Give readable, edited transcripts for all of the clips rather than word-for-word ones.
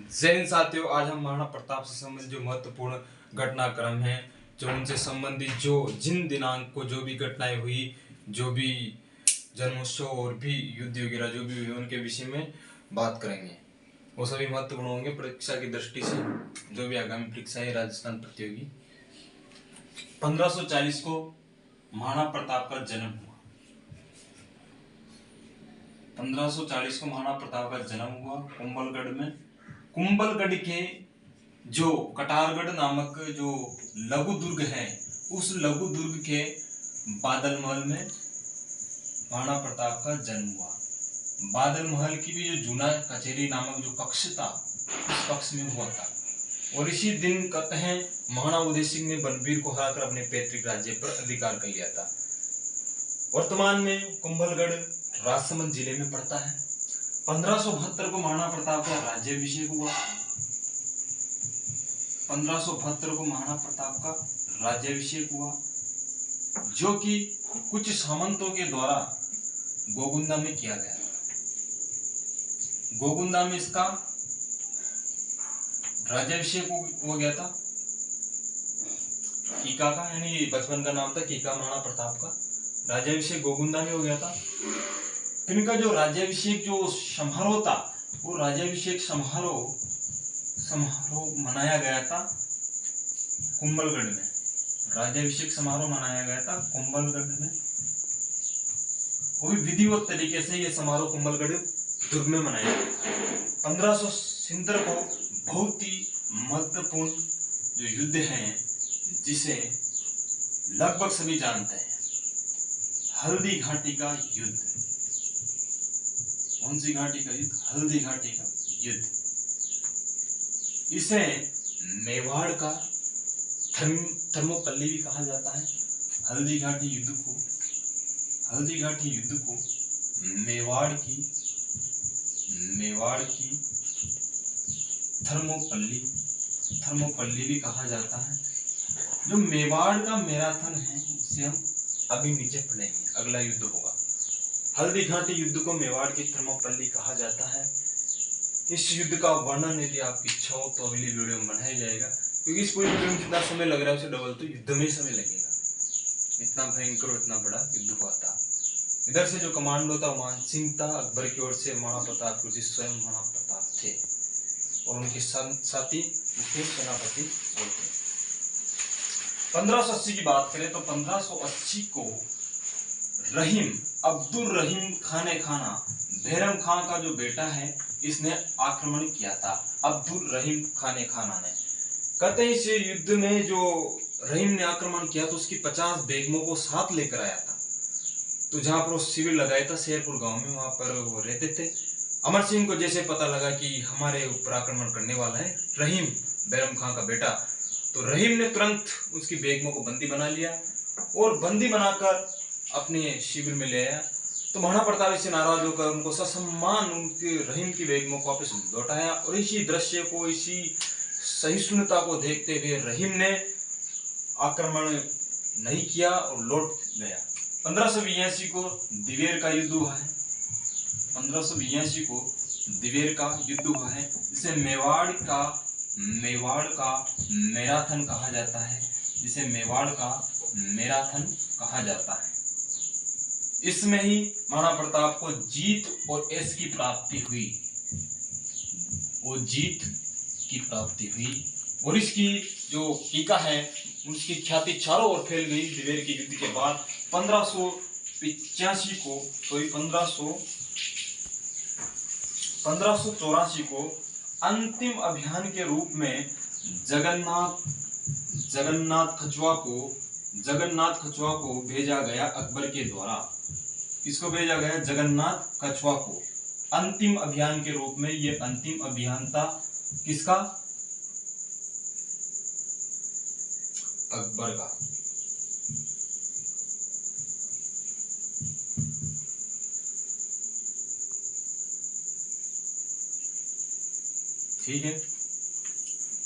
जय हिंद साथियों, आज हम महाराणा प्रताप से संबंधित जो महत्वपूर्ण घटनाक्रम है, जो उनसे संबंधित जो जिन दिनांक को जो भी घटनाएं हुई, जो भी जन्मोत्सव और भी युद्ध वगैरह जो भी हुए उनके विषय में बात करेंगे। वो सभी महत्वपूर्ण होंगे परीक्षा की दृष्टि से, जो भी आगामी परीक्षा है राजस्थान प्रतियोगी। 1540 को महाराणा प्रताप का जन्म हुआ। 1540 को महाराणा प्रताप का जन्म हुआ कुंभलगढ़ में। कुंभलगढ़ के जो कटारगढ़ नामक जो लघु दुर्ग है, उस लघु दुर्ग के बादल महल में महाराणा प्रताप का जन्म हुआ। बादल महल की भी जो जूना कचेरी नामक जो कक्ष था, उस कक्ष में हुआ था। और इसी दिन कहते हैं महाराणा उदय सिंह ने बनबीर को हराकर अपने पैतृक राज्य पर अधिकार कर लिया था। वर्तमान में कुंभलगढ़ राजसमंद जिले में पड़ता है। 1572 को महाराणा प्रताप का राज्याभिषेक हुआ। 1572 को महाराणा प्रताप का राज्याभिषेक हुआ, जो कि कुछ सामंतों के द्वारा गोगुंदा में किया गया। गोगुंदा में इसका राज्याभिषेक हो गया था। कीका का, यानी बचपन का नाम था कीका महाराणा प्रताप का। राज्याभिषेक गोगुंदा में हो गया था। इनका जो राज्याभिषेक जो समारोह था, वो राज्याभिषेक समारोह मनाया गया था कुंभलगढ़ में। राज्याभिषेक समारोह मनाया गया था कुंभलगढ़ में। वो भी विधिवत तरीके से ये समारोह कुंभलगढ़ दुर्ग में मनाया गया। 1570 को बहुत ही महत्वपूर्ण जो युद्ध है, जिसे लगभग सभी जानते हैं, हल्दी घाटी का युद्ध। कौन सी घाटी का युद्ध? हल्दी घाटी का युद्ध। इसे मेवाड़ का थर्मोपल्ली भी कहा जाता है। हल्दी घाटी युद्ध को मेवाड़ की थर्मोपल्ली भी कहा जाता है। जो मेवाड़ का मैराथन है, उसे हम अभी नीचे पढ़ेंगे, अगला युद्ध होगा। हल्दी घाटी युद्ध को मेवाड़ की थर्मोपल्ली कहा जाता है। इस युद्ध का वर्णन यदि आपकी इच्छा हो तो अगली वीडियो में बनाया जाएगा, क्योंकि इस पूरी वीडियो में जितना समय लग रहा है उससे डबल तो युद्ध में समय लगेगा। इतना भयंकर, इतना बड़ा युद्ध हुआ था। इधर से जो कमांडो था मान सिंह था, अकबर की ओर से महाराणा प्रताप की ओर से स्वयं महाराणा प्रताप थे, और उनके साथी उसके सेनापति थे। 1580 की बात करें तो 1580 को रहीम, अब्दुल रहीम खाने खाना, बैरम खां का जो बेटा है, इसने आक्रमण किया था। अब्दुल रहीम खाने खाना ने, कहते हैं इस युद्ध में जो रहीम ने आक्रमण किया तो उसकी 50 बेगमों को साथ लेकर आया था। तो जहां पर वो शिविर लगाया था शेरपुर गांव में, वहां पर वो रहते थे। अमर सिंह को जैसे पता लगा कि हमारे ऊपर आक्रमण करने वाला है रहीम, बैरम खां का बेटा, तो रहीम ने तुरंत उसकी बेगमों को बंदी बना लिया और बंदी बनाकर अपने शिविर में ले आया। तो महाराणा प्रताप इससे नाराज होकर उनको ससम्मान उनके रहीम की बेगमों को वापस लौटाया। और इसी दृश्य को, इसी सहिष्णुता को देखते हुए रहीम ने आक्रमण नहीं किया और लौट गया। 1582 को दिवेर का युद्ध हुआ है। 1582 को दिवेर का युद्ध हुआ है, जिसे मेवाड़ का मैराथन कहा जाता है। जिसे मेवाड़ का मैराथन कहा जाता है। इसमें ही महाराणा प्रताप को जीत और यश की प्राप्ति हुई। वो जीत की प्राप्ति हुई और इसकी जो टीका है, उसकी ख्याति चारों ओर फैल गई। दिवेर के युद्ध के बाद 1585 को, तो 1584 को अंतिम अभियान के रूप में जगन्नाथ कछुआ को भेजा गया अकबर के द्वारा। किसको भेजा गया? जगन्नाथ कछुआ को। अंतिम अभियान के रूप में, ये अंतिम अभियान था किसका? अकबर का। ठीक है।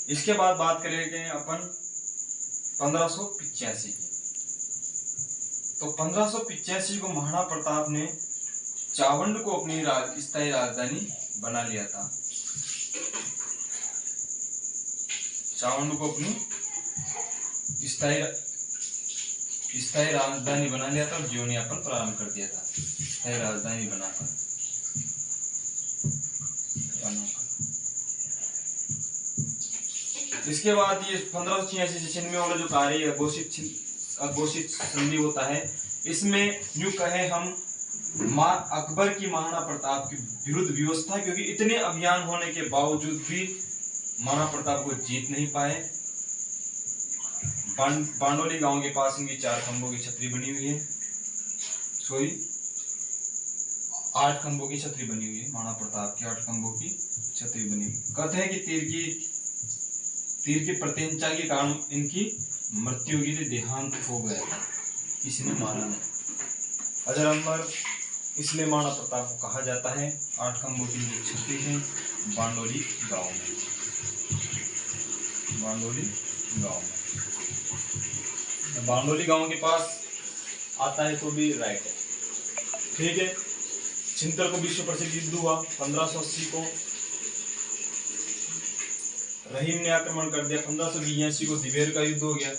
इसके बाद बात करेंगे अपन 1585 की। तो 1585 को महाराणा प्रताप ने चावंड को अपनी स्थायी राजधानी बना लिया था। चावंड को अपनी स्थायी राजधानी बना लिया था और जीवन यापन प्रारंभ कर दिया था, स्थायी राजधानी बनाकर। इसके बाद ये 1586 से 96 वाला जो कार्य अघोषित संधि होता है, इसमें यूं कहे हम अकबर की महाराणा प्रताप के विरुद्ध व्यवस्था, क्योंकि इतने अभियान होने के बावजूद भी महाराणा प्रताप को जीत नहीं पाए। बांडोली गांव के पास इनकी 4 खंभों की छतरी बनी हुई है, 8 खंभों की छतरी बनी हुई है। महाराणा प्रताप की 8 खंभों की छतरी बनी हुई। कहते हैं कि तीर की प्रत्यंचा के कारण इनकी मृत्यु हुई थी, देहांत हो गया था, किसी ने मारा नहीं। अजर अमर इसलिए महाराणा प्रताप को कहा जाता है। 8 खंभों की जो छतरी है बांडोली गांव में, बांडोली गांव के पास आता है तो भी राइट है, ठीक है। छिंतर को विश्व प्रसिद्ध युद्ध हुआ 1580 को, रहीम ने आक्रमण कर दिया। 1582 को दिवेर का युद्ध हो गया।